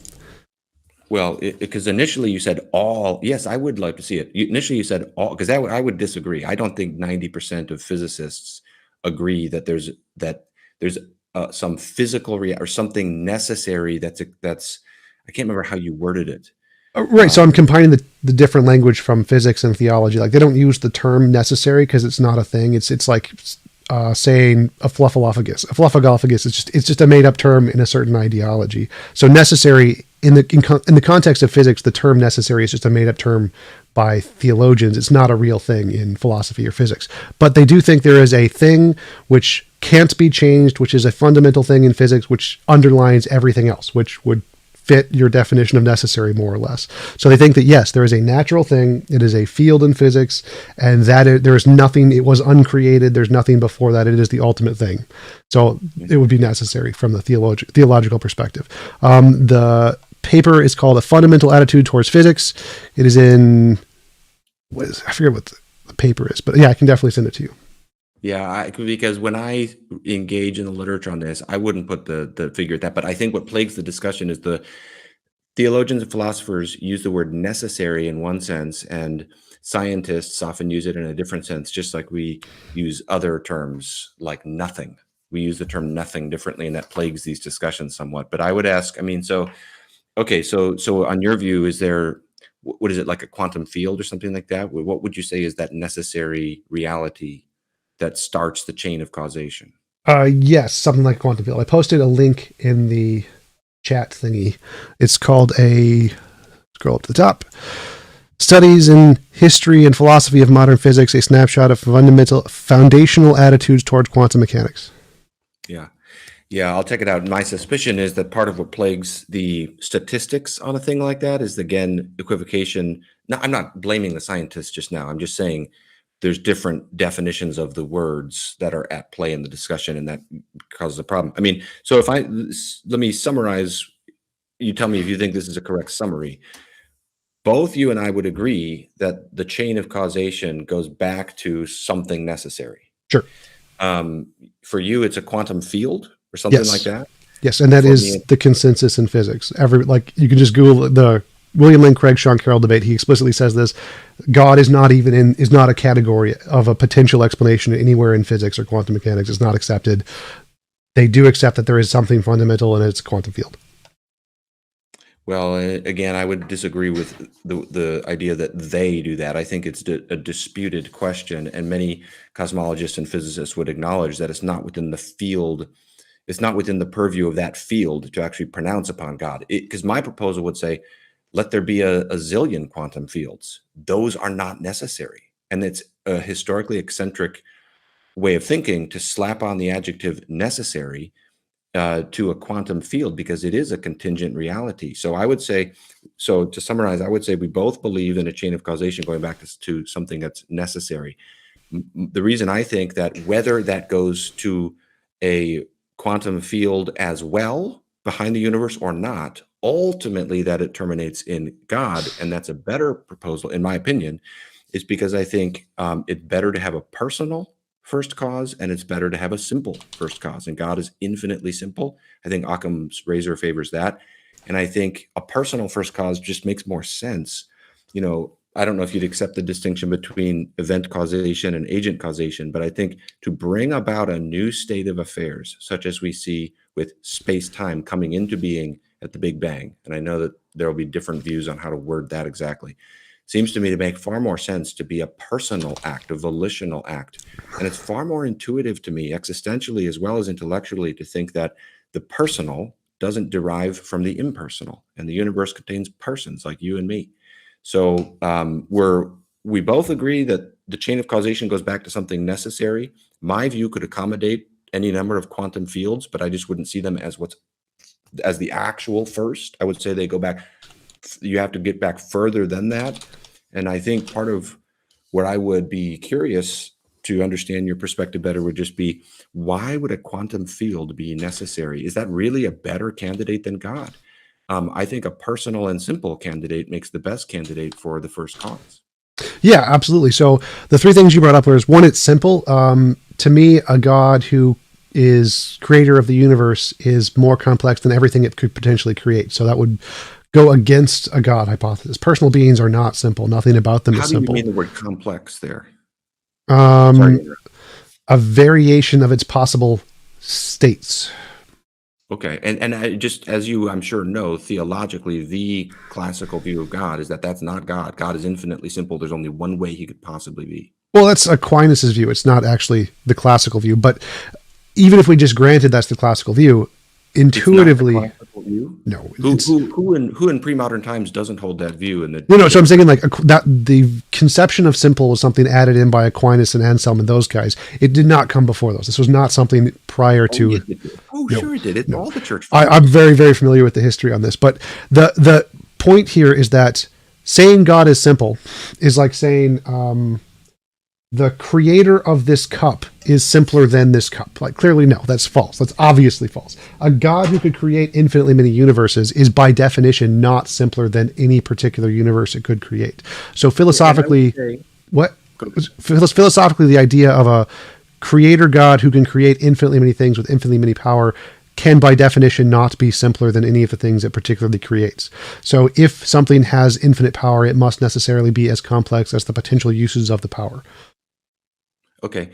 Well, because initially you said all. Yes, I would like to see it. Initially you said all, because I would disagree. I don't think 90% of physicists agree that there's some physical or something necessary that's I can't remember how you worded it. Right. So I'm combining the different language from physics and theology. Like they don't use the term necessary because it's not a thing. It's like saying a fluffalophagus. A fluffalophagus is just a made up term in a certain ideology. So necessary in the context of physics, the term necessary is just a made up term by theologians. It's not a real thing in philosophy or physics. But they do think there is a thing which can't be changed, which is a fundamental thing in physics, which underlines everything else, which would fit your definition of necessary more or less. So they think that yes, there is a natural thing. It is a field in physics, and that there is nothing. It was uncreated. There's nothing before that. It is the ultimate thing. So it would be necessary from the theological perspective. The paper is called "A Fundamental Attitude Towards Physics." It is in I forget what the paper is, but yeah, I can definitely send it to you. Yeah, because when I engage in the literature on this, I wouldn't put the figure at that. But I think what plagues the discussion is the theologians and philosophers use the word necessary in one sense, and scientists often use it in a different sense, just like we use other terms like nothing. We use the term nothing differently, and that plagues these discussions somewhat. But I would ask, I mean, so okay, so on your view, is there what is it, like a quantum field or something like that? What would you say is that necessary reality that starts the chain of causation? Yes, something like quantum field. I posted a link in the chat thingy. It's called scroll up to the top. Studies in History and Philosophy of Modern Physics, a snapshot of foundational attitudes towards quantum mechanics. Yeah. Yeah, I'll check it out. My suspicion is that part of what plagues the statistics on a thing like that is, again, equivocation. Now, I'm not blaming the scientists just now. I'm just saying there's different definitions of the words that are at play in the discussion, and that causes a problem. I mean, so let me summarize. You tell me if you think this is a correct summary. Both you and I would agree that the chain of causation goes back to something necessary. Sure. For you, it's a quantum field or something like that? Yes, and that is the consensus in physics. You can just Google the William Lane Craig Sean Carroll debate. He explicitly says this: God is not a category of a potential explanation anywhere in physics or quantum mechanics. It's not accepted. They do accept that there is something fundamental, and it's a quantum field. Well, again, I would disagree with the idea that they do that. I think it's a disputed question, and many cosmologists and physicists would acknowledge that it's not within the field. It's not within the purview of that field to actually pronounce upon God. Because my proposal would say, let there be a zillion quantum fields. Those are not necessary. And it's a historically eccentric way of thinking to slap on the adjective necessary to a quantum field, because it is a contingent reality. So I would say, to summarize, I would say we both believe in a chain of causation going back to something that's necessary. The reason I think that whether that goes to a quantum field as well behind the universe or not, ultimately that it terminates in God, and that's a better proposal, in my opinion, is because I think it's better to have a personal first cause, and it's better to have a simple first cause. And God is infinitely simple. I think Occam's razor favors that. And I think a personal first cause just makes more sense. You know, I don't know if you'd accept the distinction between event causation and agent causation, but I think to bring about a new state of affairs, such as we see with space-time coming into being at the Big Bang, and I know that there will be different views on how to word that exactly, seems to me to make far more sense to be a personal act, a volitional act. And it's far more intuitive to me, existentially as well as intellectually, to think that the personal doesn't derive from the impersonal, and the universe contains persons like you and me. So we both agree that the chain of causation goes back to something necessary. My view could accommodate any number of quantum fields, but I just wouldn't see them as the actual first. I would say they go back. You have to get back further than that. And I think part of what I would be curious to understand your perspective better would just be, why would a quantum field be necessary? Is that really a better candidate than God? I think a personal and simple candidate makes the best candidate for the first cause. Yeah, absolutely. So the three things you brought up was, one, it's simple. To me, a God who is creator of the universe is more complex than everything it could potentially create. So that would go against a God hypothesis. Personal beings are not simple. Nothing about them is simple. How do you mean the word complex there? A variation of its possible states. Okay, and I just, as you, I'm sure, know, theologically, the classical view of God is that that's not God. God is infinitely simple. There's only one way he could possibly be. Well, that's Aquinas' view. It's not actually the classical view. But even if we just granted that's the classical view, It's not the intuitively, classical view. no. Who It's who who in who in pre-modern times doesn't hold that view? And no. So I'm saying like that the conception of simple was something added in by Aquinas and Anselm and those guys. It did not come before those. This was not something prior oh, to. yes, it did. Oh, No, sure it did. It's no. all the church fathers. I'm very, very familiar with the history on this, but the point here is that saying God is simple is like saying the creator of this cup is simpler than this cup. Like, clearly, no, that's false. That's obviously false. A God who could create infinitely many universes is by definition not simpler than any particular universe it could create. So philosophically, philosophically, the idea of a creator God who can create infinitely many things with infinitely many power can by definition not be simpler than any of the things it particularly creates. So if something has infinite power, it must necessarily be as complex as the potential uses of the power. Okay.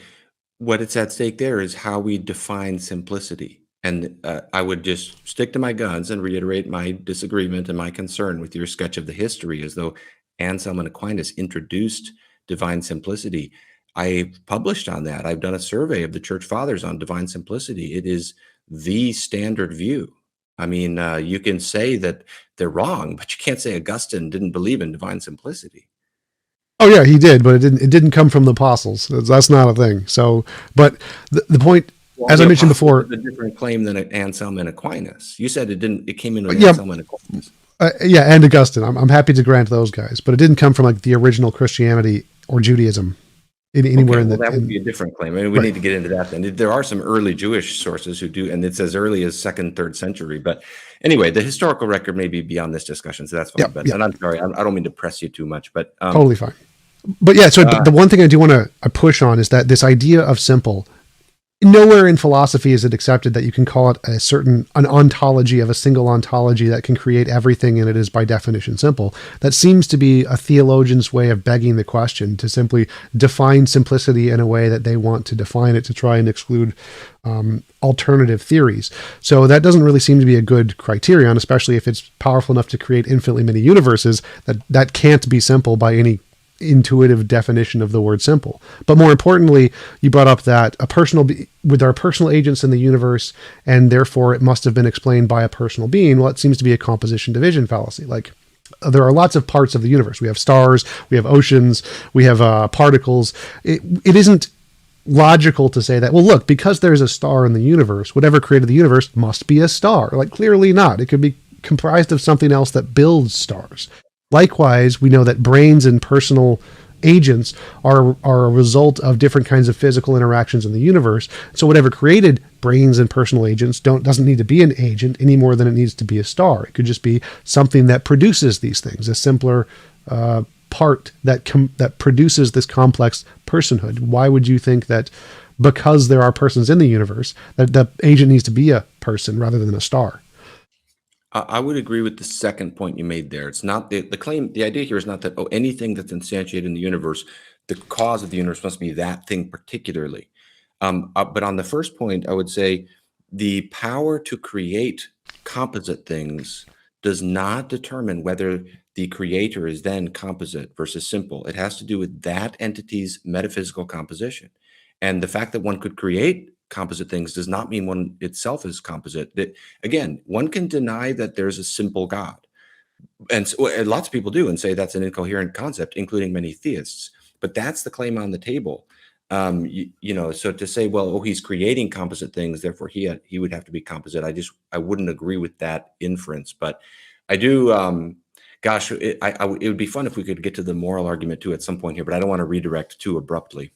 What it's at stake there is how we define simplicity. And I would just stick to my guns and reiterate my disagreement and my concern with your sketch of the history, as though Anselm and Aquinas introduced divine simplicity. I published on that. I've done a survey of the church fathers on divine simplicity. It is the standard view. I mean, you can say that they're wrong, but you can't say Augustine didn't believe in divine simplicity. Oh yeah, he did, but it didn't come from the apostles. That's not a thing. So, but the point, Well, as the I mentioned apostles before, is a different claim than Anselm and Aquinas. You said it didn't. It came in with yeah, Anselm and Aquinas. yeah, and Augustine. I'm happy to grant those guys, but it didn't come from like the original Christianity or Judaism anywhere Okay, in well, the. that would be a different claim. I mean, we Right. need to get into that then. There are some early Jewish sources who do, and it's as early as second, third century. But anyway, the historical record may be beyond this discussion, so that's fine. Yeah, But yeah, and I'm sorry, I don't mean to press you too much, but totally fine. But yeah, so uh, the one thing I do want to push on is that this idea of simple, nowhere in philosophy is it accepted that you can call it an ontology of a single ontology that can create everything, and it is by definition simple. That seems to be a theologian's way of begging the question, to simply define simplicity in a way that they want to define it, to try and exclude alternative theories. So that doesn't really seem to be a good criterion, especially if it's powerful enough to create infinitely many universes. That can't be simple by any intuitive definition of the word simple. But more importantly, you brought up that with our personal agents in the universe, and therefore it must have been explained by a personal being. Well, it seems to be a composition division fallacy. Like, there are lots of parts of the universe. We have stars, we have oceans, we have particles. It isn't logical to say that, well, look, because there's a star in the universe, whatever created the universe must be a star. Like, clearly not. It could be comprised of something else that builds stars. Likewise, we know that brains and personal agents are a result of different kinds of physical interactions in the universe. So whatever created brains and personal agents doesn't need to be an agent any more than it needs to be a star. It could just be something that produces these things, a simpler part that produces this complex personhood. Why would you think that because there are persons in the universe that the agent needs to be a person rather than a star? I would agree with the second point you made there. It's not the claim. The idea here is not that, oh, anything that's instantiated in the universe, the cause of the universe must be that thing particularly. But on the first point, I would say the power to create composite things does not determine whether the creator is then composite versus simple. It has to do with that entity's metaphysical composition. And the fact that one could create composite things does not mean one itself is composite. That, again, one can deny that there's a simple God. And, and lots of people do and say that's an incoherent concept, including many theists. But that's the claim on the table. So to say, well, oh, he's creating composite things, therefore he would have to be composite. I wouldn't agree with that inference. But I do. Gosh, it would be fun if we could get to the moral argument too at some point here, but I don't want to redirect too abruptly.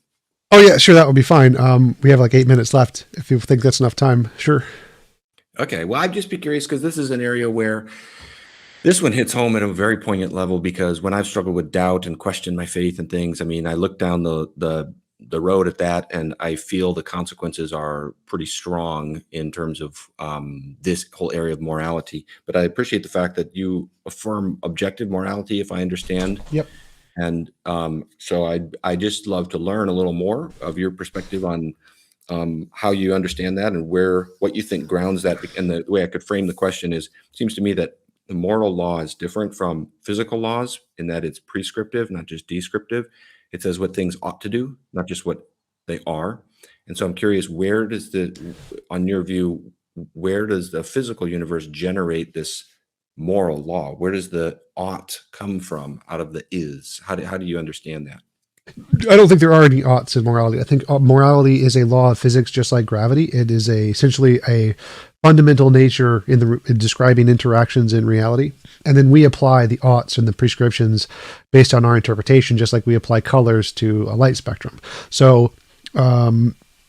Oh yeah, sure, that would be fine. We have like 8 minutes left. If you think that's enough time, sure. Okay, well, I'd just be curious because this is an area where this one hits home at a very poignant level, because when I've struggled with doubt and questioned my faith and things, I mean, I look down the road at that, and I feel the consequences are pretty strong in terms of this whole area of morality. But I appreciate the fact that you affirm objective morality, if I understand. Yep. And so I just love to learn a little more of your perspective on how you understand that and what you think grounds that. And the way I could frame the question is, it seems to me that the moral law is different from physical laws in that it's prescriptive, not just descriptive. It says what things ought to do, not just what they are. And so I'm curious, on your view, where does the physical universe generate this moral law? Where does the ought come from out of the is? How do you understand that? I don't think there are any oughts in morality. I think morality is a law of physics, just like gravity. It is essentially a fundamental nature in describing interactions in reality. And then we apply the oughts and the prescriptions based on our interpretation, just like we apply colors to a light spectrum. So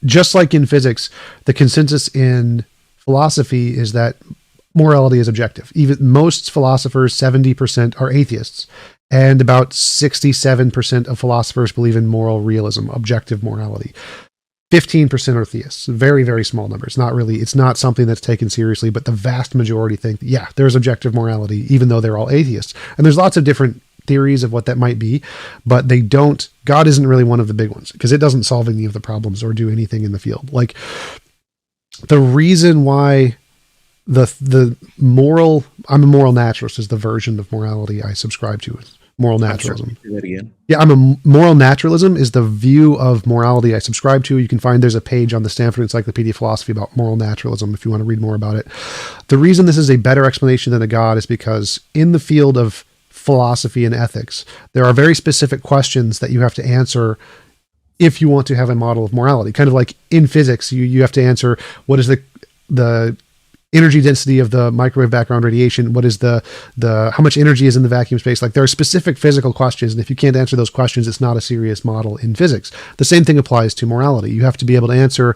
just like in physics, the consensus in philosophy is that morality is objective. Even most philosophers, 70%, are atheists. And about 67% of philosophers believe in moral realism, objective morality. 15% are theists. Very, very small numbers. It's not something that's taken seriously, but the vast majority think, yeah, there's objective morality, even though they're all atheists. And there's lots of different theories of what that might be, but God isn't really one of the big ones, because it doesn't solve any of the problems or do anything in the field. Like, the reason why I'm a moral naturalist is the version of morality I subscribe to. Moral naturalism. Say that again. Yeah, moral naturalism is the view of morality I subscribe to. You can find there's a page on the Stanford Encyclopedia of Philosophy about moral naturalism if you want to read more about it. The reason this is a better explanation than a God is because in the field of philosophy and ethics, there are very specific questions that you have to answer if you want to have a model of morality. Kind of like in physics, you have to answer what is the energy density of the microwave background radiation, what is the how much energy is in the vacuum space. Like, there are specific physical questions, and if you can't answer those questions, it's not a serious model in physics. The same thing applies to morality. You have to be able to answer.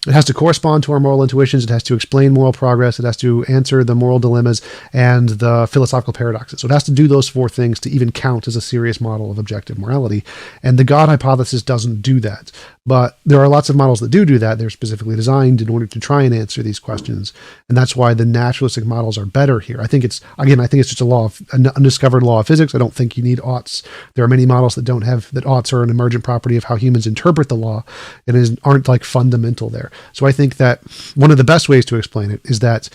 It has to correspond to our moral intuitions. It has to explain moral progress. It has to answer the moral dilemmas and the philosophical paradoxes. So it has to do those four things to even count as a serious model of objective morality. And the God hypothesis doesn't do that. But there are lots of models that do that. They're specifically designed in order to try and answer these questions. And that's why the naturalistic models are better here. I think it's just an undiscovered law of physics. I don't think you need oughts. There are many models that don't have that. Oughts are an emergent property of how humans interpret the law and aren't like fundamental there. So I think that one of the best ways to explain it is that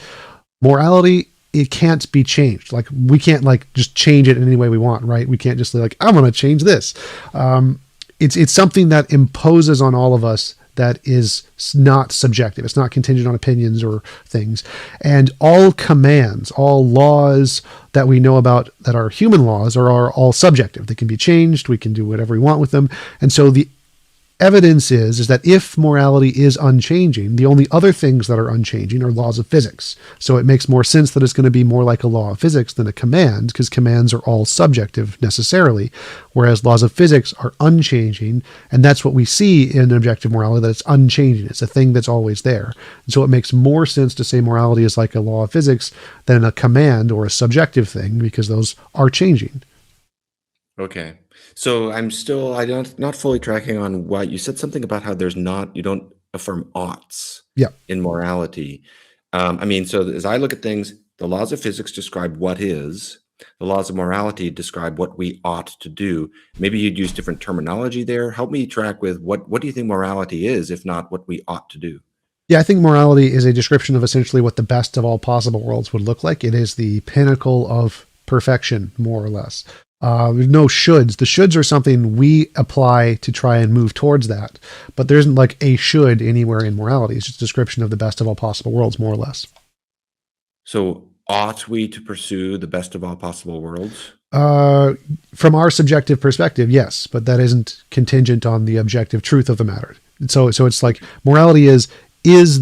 morality, it can't be changed. Like, we can't just change it in any way we want, right? We can't just I'm going to change this. It's something that imposes on all of us that is not subjective. It's not contingent on opinions or things. And all commands, all laws that we know about that are human laws are all subjective. They can be changed. We can do whatever we want with them. And so the evidence is that if morality is unchanging, the only other things that are unchanging are laws of physics. So it makes more sense that it's going to be more like a law of physics than a command, because commands are all subjective necessarily, whereas laws of physics are unchanging. And that's what we see in objective morality, that it's unchanging. It's a thing that's always there. And so it makes more sense to say morality is like a law of physics than a command or a subjective thing, because those are changing. Okay. So I'm not fully tracking on what you said. Something about how you don't affirm oughts Yeah. in morality. So as I look at things, the laws of physics describe what is. The laws of morality describe what we ought to do. Maybe you'd use different terminology there. Help me track with what do you think morality is, if not what we ought to do? Yeah, I think morality is a description of essentially what the best of all possible worlds would look like. It is the pinnacle of perfection, more or less. There's no shoulds. The shoulds are something we apply to try and move towards that, but there isn't like a should anywhere in morality. It's just a description of the best of all possible worlds, more or less. So ought we to pursue the best of all possible worlds? From our subjective perspective, yes, but that isn't contingent on the objective truth of the matter. So it's like morality is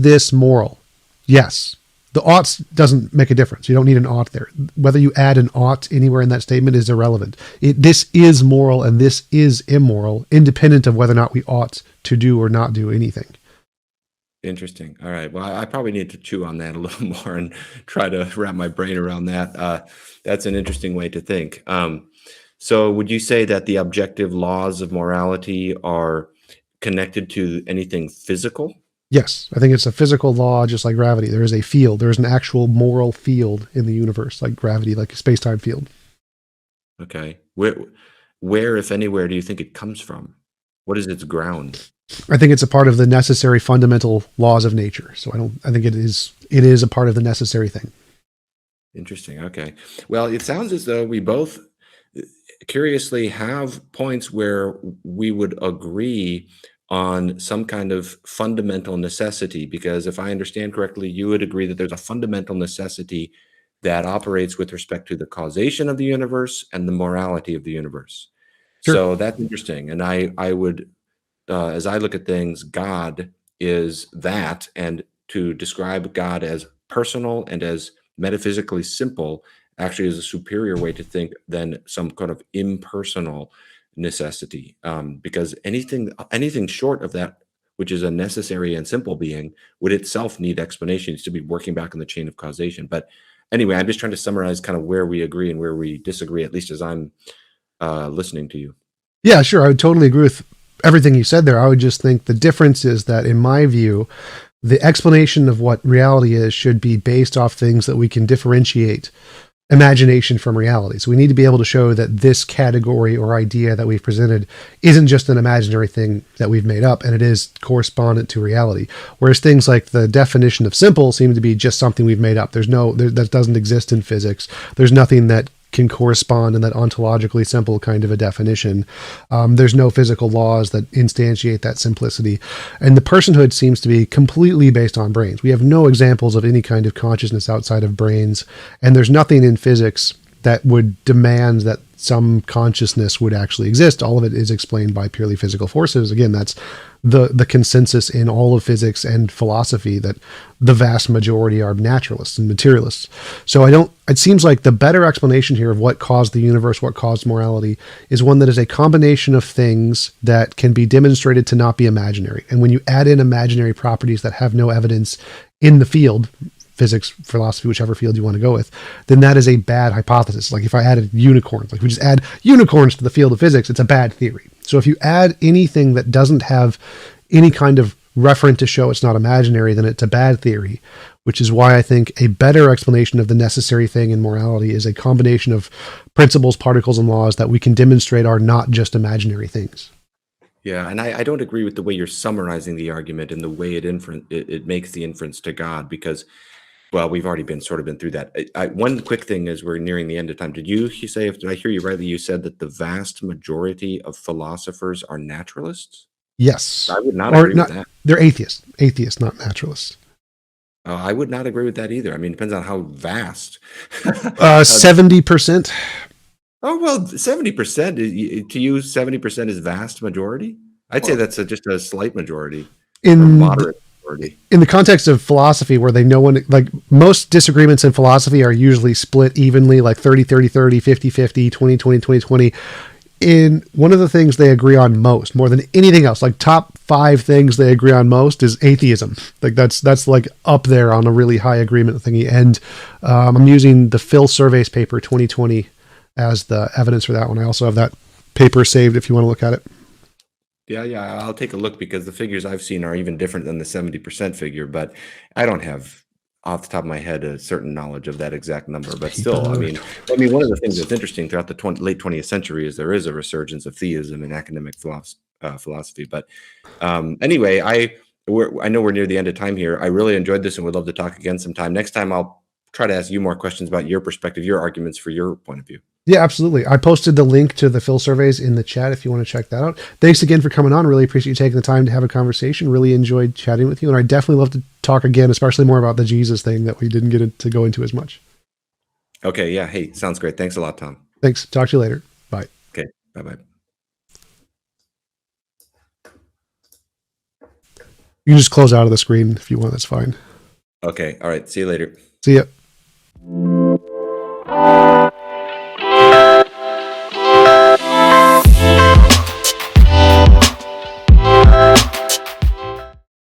this moral? Yes. The oughts doesn't make a difference. You don't need an ought there. Whether you add an ought anywhere in that statement is irrelevant. This is moral and this is immoral, independent of whether or not we ought to do or not do anything. Interesting. All right. Well, I probably need to chew on that a little more and try to wrap my brain around that. That's an interesting way to think. So would you say that the objective laws of morality are connected to anything physical? Yes, I think it's a physical law, just like gravity. There is a field. There is an actual moral field in the universe, like gravity, like a space-time field. Okay. Where, if anywhere, do you think it comes from? What is its ground? I think it's a part of the necessary fundamental laws of nature. So I think it is a part of the necessary thing. Interesting. Okay. Well, it sounds as though we both curiously have points where we would agree on some kind of fundamental necessity, because if I understand correctly, you would agree that there's a fundamental necessity that operates with respect to the causation of the universe and the morality of the universe. Sure. So that's interesting. And I would, as I look at things, God is that, and to describe God as personal and as metaphysically simple actually is a superior way to think than some kind of impersonal necessity. Because anything short of that, which is a necessary and simple being, would itself need explanations to be working back in the chain of causation. But anyway, I'm just trying to summarize kind of where we agree and where we disagree, at least as I'm listening to you. Yeah, sure. I would totally agree with everything you said there. I would just think the difference is that, in my view, the explanation of what reality is should be based off things that we can differentiate imagination from reality. So we need to be able to show that this category or idea that we've presented isn't just an imaginary thing that we've made up, and it is correspondent to reality. Whereas things like the definition of simple seem to be just something we've made up. That doesn't exist in physics. There's nothing that can correspond in that ontologically simple kind of a definition. There's no physical laws that instantiate that simplicity. And the personhood seems to be completely based on brains. We have no examples of any kind of consciousness outside of brains. And there's nothing in physics that would demand that some consciousness would actually exist. All of it is explained by purely physical forces. Again, that's the consensus in all of physics and philosophy, that the vast majority are naturalists and materialists. So it seems like the better explanation here of what caused the universe, what caused morality, is one that is a combination of things that can be demonstrated to not be imaginary. And when you add in imaginary properties that have no evidence in the field, physics, philosophy, whichever field you want to go with, then that is a bad hypothesis. Like if I added unicorns, like we just add unicorns to the field of physics, it's a bad theory. So if you add anything that doesn't have any kind of referent to show it's not imaginary, then it's a bad theory, which is why I think a better explanation of the necessary thing in morality is a combination of principles, particles, and laws that we can demonstrate are not just imaginary things. Yeah, and I don't agree with the way you're summarizing the argument and the way it makes the inference to God, because, well, we've already been through that. One quick thing is we're nearing the end of time. Did you say, did I hear you rightly, you said that the vast majority of philosophers are naturalists? Yes. I would not Or agree not, with that. they're atheists, not naturalists. I would not agree with that either. I mean, it depends on how vast. 70%. Oh, well, 70%, to you, 70% is vast majority? I'd say that's just a slight majority or moderate majority. In the context of philosophy, where like most disagreements in philosophy are usually split evenly, like 30-30-30, 50-50, 20-20, 20-20. In one of the things they agree on most, more than anything else, like top 5 things they agree on most, is atheism. Like that's like up there on a really high agreement thingy. And I'm using the Phil Surveys paper 2020 as the evidence for that one. I also have that paper saved if you want to look at it. Yeah, I'll take a look, because the figures I've seen are even different than the 70% figure, but I don't have off the top of my head a certain knowledge of that exact number. But still, I mean, one of the things that's interesting throughout the late 20th century is there is a resurgence of theism in academic philosophy. But anyway, I know we're near the end of time here. I really enjoyed this and would love to talk again sometime. Next time, I'll try to ask you more questions about your perspective, your arguments for your point of view. Yeah, absolutely. I posted the link to the Phil Surveys in the chat if you want to check that out. Thanks again for coming on. Really appreciate you taking the time to have a conversation. Really enjoyed chatting with you. And I definitely love to talk again, especially more about the Jesus thing that we didn't get to go into as much. Okay. Yeah. Hey, sounds great. Thanks a lot, Tom. Thanks. Talk to you later. Bye. Okay. Bye-bye. You can just close out of the screen if you want. That's fine. Okay. All right. See you later. See ya.